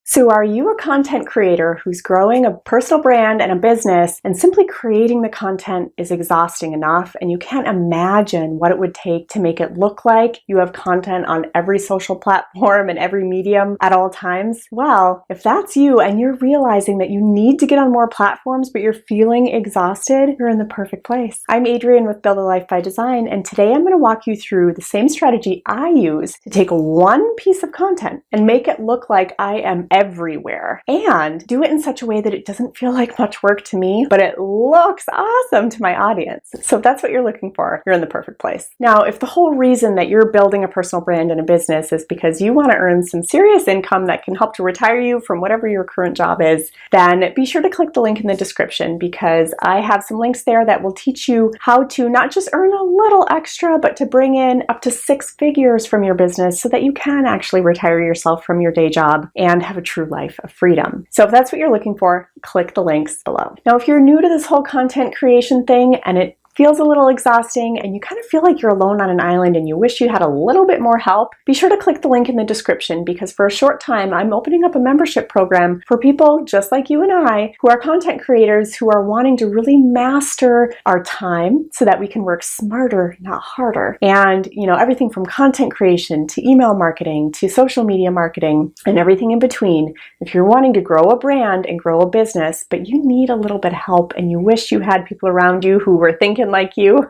So are you a content creator who's growing a personal brand and a business, and simply creating the content is exhausting enough and you can't imagine what it would take to make it look like you have content on every social platform and every medium at all times? Well, if that's you and you're realizing that you need to get on more platforms but you're feeling exhausted, you're in the perfect place. I'm Adrienne with Build a Life by Design, and today I'm going to walk you through the same strategy I use to take one piece of content and make it look like I am everywhere, and do it in such a way that it doesn't feel like much work to me, but it looks awesome to my audience. So if that's what you're looking for, you're in the perfect place. Now, if the whole reason that you're building a personal brand and a business is because you want to earn some serious income that can help to retire you from whatever your current job is, then be sure to click the link in the description, because I have some links there that will teach you how to not just earn a little extra, but to bring in up to 6 figures from your business so that you can actually retire yourself from your day job and have a true life of freedom. So if that's what you're looking for, click the links below. Now, if you're new to this whole content creation thing and it feels a little exhausting and you kind of feel like you're alone on an island and you wish you had a little bit more help, be sure to click the link in the description, because for a short time I'm opening up a membership program for people just like you and I who are content creators who are wanting to really master our time so that we can work smarter, not harder. And everything from content creation to email marketing to social media marketing and everything in between. If you're wanting to grow a brand and grow a business, but you need a little bit of help and you wish you had people around you who were thinking like you,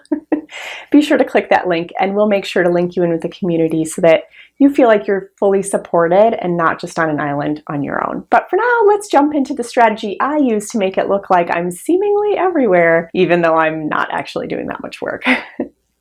be sure to click that link and we'll make sure to link you in with the community so that you feel like you're fully supported and not just on an island on your own. But for now, let's jump into the strategy I use to make it look like I'm seemingly everywhere, even though I'm not actually doing that much work.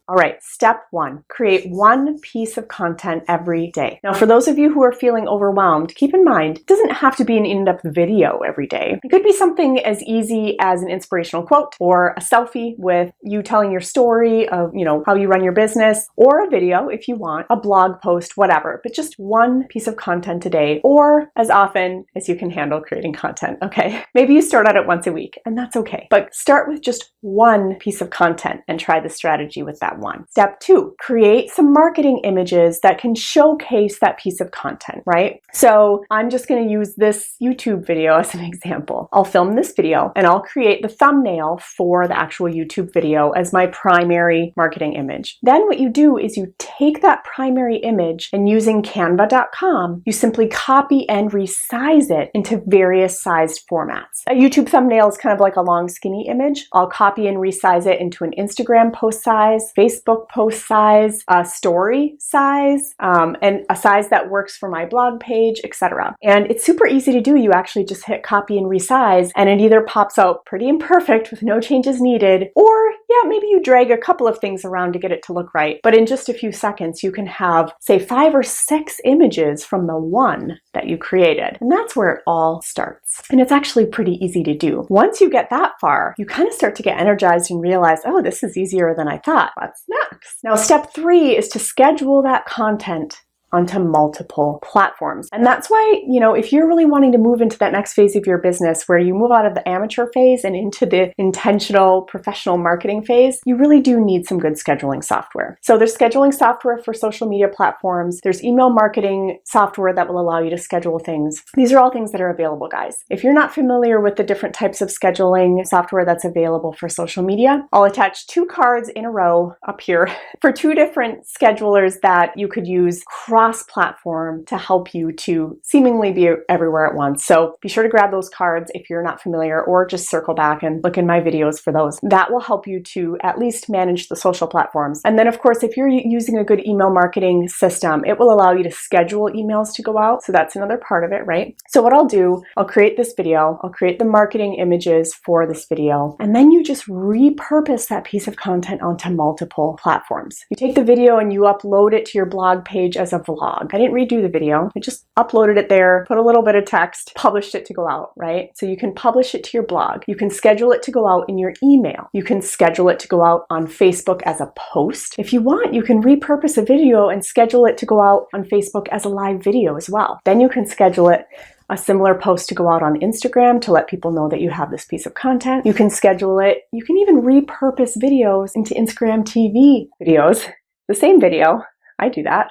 All right, step 1, create one piece of content every day. Now, for those of you who are feeling overwhelmed, keep in mind, it doesn't have to be an in-depth video every day. It could be something as easy as an inspirational quote or a selfie with you telling your story of, how you run your business, or a video if you want, a blog post, whatever, but just one piece of content a day, or as often as you can handle creating content, okay? Maybe you start out at once a week, and that's okay, but start with just one piece of content and try the strategy with that one. Step 2, create some marketing images that can showcase that piece of content, right? So I'm just going to use this YouTube video as an example. I'll film this video and I'll create the thumbnail for the actual YouTube video as my primary marketing image. Then what you do is you take that primary image, and using canva.com, you simply copy and resize it into various sized formats. A YouTube thumbnail is kind of like a long skinny image. I'll copy and resize it into an Instagram post size, Facebook post size, a story size, and a size that works for my blog page, etc. And it's super easy to do. You actually just hit copy and resize, and it either pops out pretty imperfect with no changes needed, or maybe you drag a couple of things around to get it to look right. But in just a few seconds, you can have, say, 5 or 6 images from the one that you created. And that's where it all starts. And it's actually pretty easy to do. Once you get that far, you kind of start to get energized and realize, oh, this is easier than I thought. What's next? Now, step 3 is to schedule that content onto multiple platforms. And that's why, if you're really wanting to move into that next phase of your business where you move out of the amateur phase and into the intentional professional marketing phase, you really do need some good scheduling software. So there's scheduling software for social media platforms. There's email marketing software that will allow you to schedule things. These are all things that are available, guys. If you're not familiar with the different types of scheduling software that's available for social media, I'll attach 2 cards in a row up here for 2 different schedulers that you could use cross-platform to help you to seemingly be everywhere at once. So be sure to grab those cards if you're not familiar, or just circle back and look in my videos for those. That will help you to at least manage the social platforms. And then, of course, if you're using a good email marketing system, it will allow you to schedule emails to go out. So that's another part of it, right? So what I'll do, I'll create this video, I'll create the marketing images for this video, and then you just repurpose that piece of content onto multiple platforms. You take the video and you upload it to your blog page as a vlog. I didn't redo the video. I just uploaded it there, put a little bit of text, published it to go out, right? So you can publish it to your blog. You can schedule it to go out in your email. You can schedule it to go out on Facebook as a post. If you want, you can repurpose a video and schedule it to go out on Facebook as a live video as well. Then you can schedule it a similar post to go out on Instagram to let people know that you have this piece of content. You can schedule it. You can even repurpose videos into Instagram TV videos. The same video. I do that.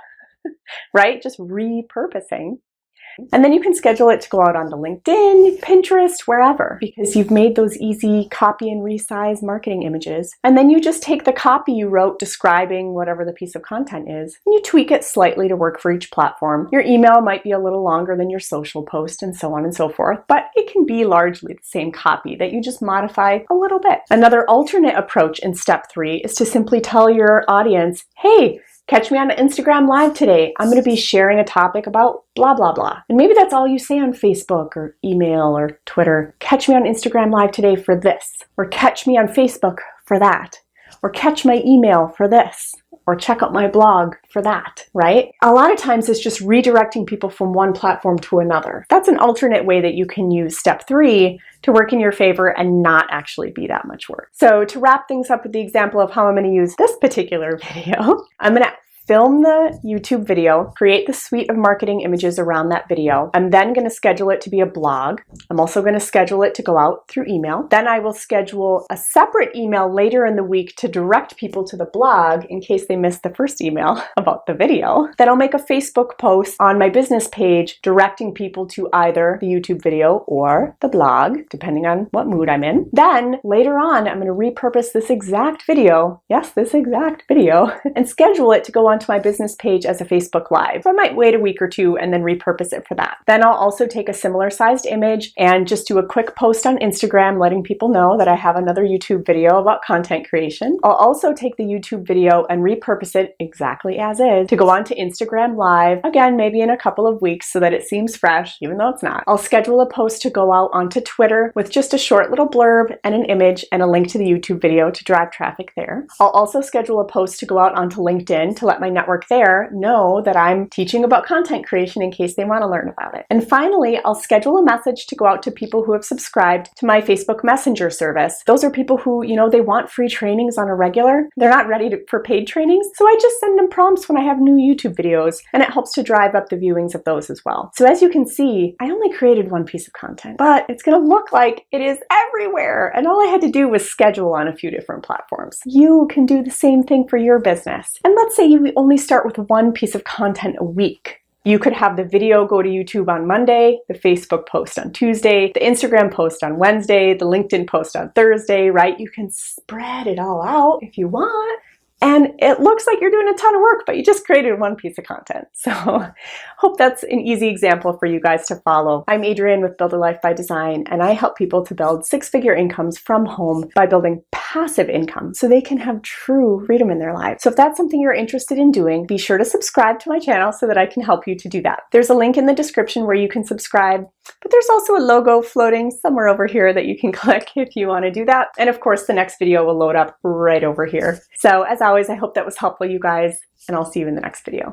Right? Just repurposing. And then you can schedule it to go out onto LinkedIn, Pinterest, wherever, because you've made those easy copy and resize marketing images. And then you just take the copy you wrote describing whatever the piece of content is, and you tweak it slightly to work for each platform. Your email might be a little longer than your social post and so on and so forth, but it can be largely the same copy that you just modify a little bit. Another alternate approach in step 3 is to simply tell your audience, hey, catch me on Instagram Live today. I'm going to be sharing a topic about blah, blah, blah. And maybe that's all you say on Facebook or email or Twitter. Catch me on Instagram Live today for this, or catch me on Facebook for that, or catch my email for this, or check out my blog for that, right? A lot of times it's just redirecting people from one platform to another. That's an alternate way that you can use step 3 to work in your favor and not actually be that much work. So to wrap things up with the example of how I'm going to use this particular video, I'm going to film the YouTube video, create the suite of marketing images around that video. I'm then going to schedule it to be a blog. I'm also going to schedule it to go out through email. Then I will schedule a separate email later in the week to direct people to the blog in case they missed the first email about the video. Then I'll make a Facebook post on my business page directing people to either the YouTube video or the blog, depending on what mood I'm in. Then later on, I'm going to repurpose this exact video, yes, this exact video, and schedule it to go onto my business page as a Facebook Live. So I might wait a week or two and then repurpose it for that. Then I'll also take a similar sized image and just do a quick post on Instagram letting people know that I have another YouTube video about content creation. I'll also take the YouTube video and repurpose it exactly as is to go onto Instagram Live, again, maybe in a couple of weeks so that it seems fresh, even though it's not. I'll schedule a post to go out onto Twitter with just a short little blurb and an image and a link to the YouTube video to drive traffic there. I'll also schedule a post to go out onto LinkedIn to let my network there know that I'm teaching about content creation in case they want to learn about it. And finally, I'll schedule a message to go out to people who have subscribed to my Facebook Messenger service. Those are people who, they want free trainings on a regular. They're not ready for paid trainings, so I just send them prompts when I have new YouTube videos, and it helps to drive up the viewings of those as well. So as you can see, I only created one piece of content, but it's going to look like it is everywhere, and all I had to do was schedule on a few different platforms. You can do the same thing for your business. And let's say you only start with one piece of content a week. You could have the video go to YouTube on Monday, the Facebook post on Tuesday, the Instagram post on Wednesday, the LinkedIn post on Thursday, right? You can spread it all out if you want. And it looks like you're doing a ton of work, but you just created one piece of content. So hope that's an easy example for you guys to follow. I'm Adrienne with Build a Life by Design, and I help people to build 6-figure incomes from home by building passive income so they can have true freedom in their lives. So if that's something you're interested in doing, be sure to subscribe to my channel so that I can help you to do that. There's a link in the description where you can subscribe, but there's also a logo floating somewhere over here that you can click if you want to do that. And of course, the next video will load up right over here. So as always, I hope that was helpful, you guys, and I'll see you in the next video.